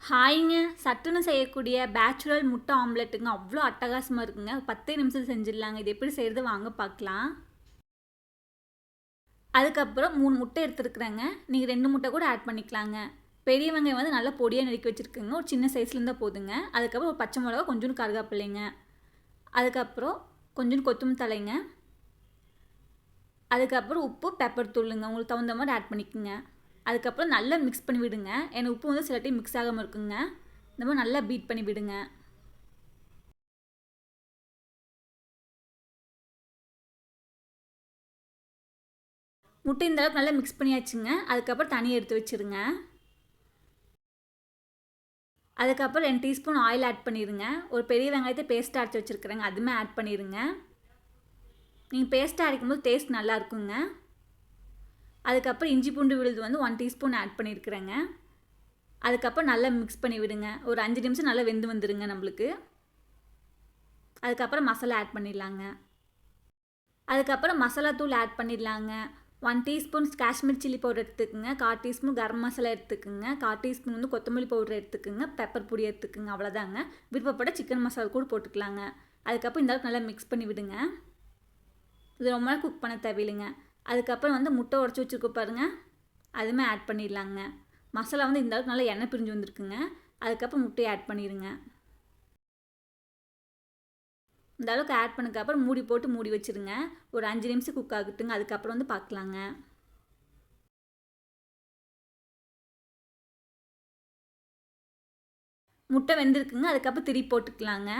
ஹாய்ங்க. சட்டுன்னு செய்யக்கூடிய பேச்சுலர் முட்டை ஆம்லெட்டுங்க. அவ்வளோ அட்டகாசமா இருக்குங்க. 10 நிமிஷத்துல செஞ்சிடலாங்க. இது எப்படி செய்கிறது வாங்க பார்க்கலாம். அதுக்கப்புறம் 3 முட்டை எடுத்துருக்குறேங்க. நீங்கள் 2 முட்டை கூட ஆட் பண்ணிக்கலாங்க. பெரிய வெங்காயம் வந்து நல்லா பொடியாக நறுக்கி வச்சுருக்குங்க. ஒரு சின்ன சைஸில் இருந்தால் போதுங்க. அதுக்கப்புறம் ஒரு பச்சை மிளகா, கொஞ்சோண்டு கருவேப்பிலைங்க. அதுக்கப்புறம் கொஞ்சோண்டு கொத்தமல்லி தலைங்க. அதுக்கப்புறம் உப்பு, பெப்பர் தூளுங்க. உங்களுக்கு தகுந்த மாதிரி ஆட் பண்ணிக்கோங்க. அதுக்கப்புறம் நல்லா மிக்ஸ் பண்ணி விடுங்க. ஏன்னா உப்பு வந்து சில டைம் மிக்ஸ் ஆகாமல் இருக்குங்க. இந்த மாதிரி நல்லா பீட் பண்ணி விடுங்க. முட்டை இந்த அளவுக்கு நல்லா மிக்ஸ் பண்ணியாச்சுங்க. அதுக்கப்புறம் தனியாக எடுத்து வச்சுருங்க. அதுக்கப்புறம் 2 டீஸ்பூன் ஆயில் ஆட் பண்ணிடுங்க. ஒரு பெரிய வெங்காயத்தை பேஸ்ட்டாக அரைச்சி வச்சுருக்குறேங்க, அதுவுமே ஆட் பண்ணிடுங்க. நீங்கள் பேஸ்ட்டாக அரைக்கும்போது டேஸ்ட் நல்லா இருக்குங்க. அதுக்கப்புறம் இஞ்சி பூண்டு விழுது வந்து 1 டீஸ்பூன் ஆட் பண்ணியிருக்கிறேங்க. அதுக்கப்புறம் நல்லா மிக்ஸ் பண்ணி விடுங்க. ஒரு 5 நிமிஷம் நல்லா வெந்து வந்துடுங்க நம்மளுக்கு. அதுக்கப்புறம் மசாலா ஆட் பண்ணிடலாங்க. அதுக்கப்புறம் மசாலா தூள் ஆட் பண்ணிடலாங்க. 1 டீஸ்பூன் காஷ்மீர் சில்லி பவுடர் எடுத்துக்குங்க. 1/4 டீஸ்பூன் கரம் மசாலா எடுத்துக்குங்க. 1/4 டீஸ்பூன் வந்து கொத்தமல்லி பவுடர் எடுத்துக்குங்க. பெப்பர் பொடி எடுத்துக்குங்க. அவ்வளோதாங்க. விருப்பப்பட்ட சிக்கன் மசாலா கூட போட்டுக்கலாங்க. அதுக்கப்புறம் இந்த அளவுக்கு நல்லா மிக்ஸ் பண்ணி விடுங்க. இது ரொம்ப நேரம் குக் பண்ண தேவையில்லைங்க. அதுக்கப்புறம் வந்து முட்டை உடச்சி வச்சுருக்க பாருங்கள், அதுவுமே ஆட் பண்ணிடலாங்க. மசாலா வந்து இந்த அளவுக்கு நல்லா எண்ணெய் பிரிஞ்சு வந்துருக்குங்க. அதுக்கப்புறம் முட்டையை ஆட் பண்ணிடுங்க. இந்த அளவுக்கு ஆட் பண்ணதுக்கப்புறம் மூடி போட்டு மூடி வச்சுருங்க. ஒரு 5 நிமிஷம் குக் ஆகட்டுங்க. அதுக்கப்புறம் வந்து பார்க்கலாங்க. முட்டை வெந்திருக்குங்க. அதுக்கப்புறம் திருப்பி போட்டுக்கலாங்க.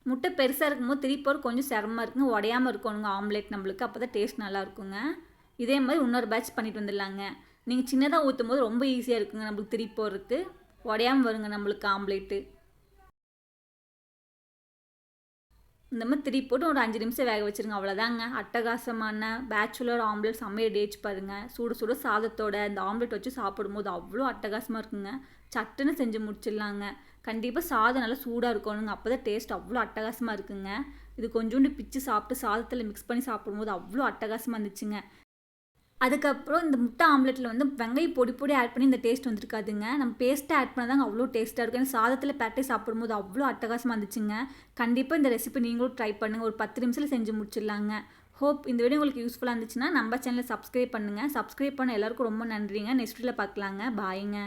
முட்டை பெருசாக இருக்கும்போது திருப்பி போட கொஞ்சம் சிரமமாக இருக்குங்க. உடையாமல் இருக்கணுங்க ஆம்லேட் நம்மளுக்கு. அப்போ தான் டேஸ்ட் நல்லாயிருக்குங்க. இதே மாதிரி இன்னொரு பேட்ச் பண்ணிட்டு வந்துடலாங்க. நீங்கள் சின்னதாக ஊற்றும் போது ரொம்ப ஈஸியாக இருக்குங்க நம்மளுக்கு திருப்பி போடுறதுக்கு. உடையாமல் வருங்க நம்மளுக்கு ஆம்லேட்டு. இந்த மாதிரி திருப்பி போட்டு ஒரு 5 நிமிஷம் வேக வச்சுருங்க. அவ்வளோதாங்க. அட்டகாசமான பேச்சுலர் ஆம்லேட் செம்மையை டேஸ்ட் பாருங்கள். சுட சுட சாதத்தோட இந்த ஆம்லேட் வச்சு சாப்பிடும்போது அவ்வளோ அட்டகாசமாக இருக்குங்க. சட்டுன்னு செஞ்சு முடிச்சிடலாங்க. கண்டிப்பாக சாதம் நல்லா சூடாக இருக்கணுங்க. அப்போ தான் டேஸ்ட் அவ்வளோ அட்டகாசமாக இருக்குங்க. இது கொஞ்சோண்டு பிச்சு சாப்பிட்டு சாதத்தில் மிக்ஸ் பண்ணி சாப்பிடும்போது அவ்வளோ அட்டகாசமாக இருந்துச்சுங்க. அதுக்கப்புறம் இந்த முட்டை ஆம்லெட்டில் வந்து வெங்காயம் பொடி பொடி ஆட் பண்ணி இந்த டேஸ்ட் வந்துருக்காதுங்க. நம்ம பேஸ்ட்டாக ஆட் பண்ணால் தாங்க அவ்வளோ டேஸ்ட்டாக இருக்கும். ஏன்னா சாதத்தில் பெரட்டி சாப்பிடும்போது அவ்வளோ அட்டகாசமாக இருந்துச்சுங்க. கண்டிப்பாக இந்த ரெசிபி நீங்களும் ட்ரை பண்ணுங்கள். ஒரு 10 நிமிஷத்தில் செஞ்சு முடிச்சிடலாங்க. ஹோப் இந்த வீடியோ உங்களுக்கு யூஸ்ஃபுல்லாக இருந்துச்சுன்னா நம்ம சேனலை சப்ஸ்கிரைப் பண்ணுங்கள். சப்ஸ்கிரைப் பண்ண எல்லாருக்கும் ரொம்ப நன்றிங்க. நெக்ஸ்ட் வீடியோவில் பார்க்கலாங்க. பாய்ங்க.